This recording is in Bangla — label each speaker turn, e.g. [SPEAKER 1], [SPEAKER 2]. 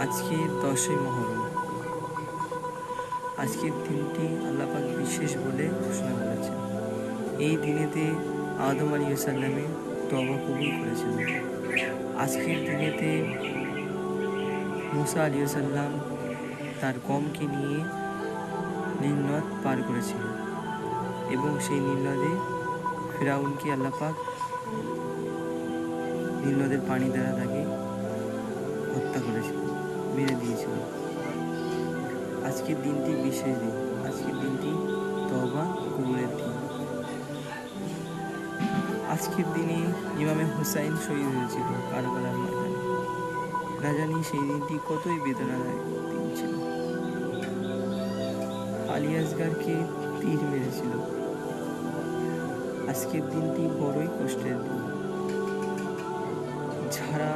[SPEAKER 1] আজকে 10ই মহরম। আজকের দিনটি আল্লাহ পাক বিশেষ বলে ঘোষণা করেছেন। এই দিনেতে আদম আলাইহিস সালামে তওবা কবুল করেছিলেন। আজকের দিনেতে মুসা আলাইহিস সালাম তার কওমকে নিয়ে নীল নদ পার করেছিলেন এবং সেই নীল নদে ফিরাউনকে আল্লাহ পাক নীল নদের পানি দ্বারা তাকে হত্যা করেছিলেন, মেরে দিয়েছিলেন। আজকের দিনটি বিশেষ দিন। আজকের দিনটি তওবা কবুলের দিন। আজকের দিনে ইমামে হুসাইন শহীদ হয়েছিল কারবালার ময়দানে। না জানি সেই দিনটি কতই বেদনাদায়ক দিন ছিল। আলী আসগারকে তীর মেরেছিল। আজকের দিনটি বড়ই কষ্টের দিন। যারা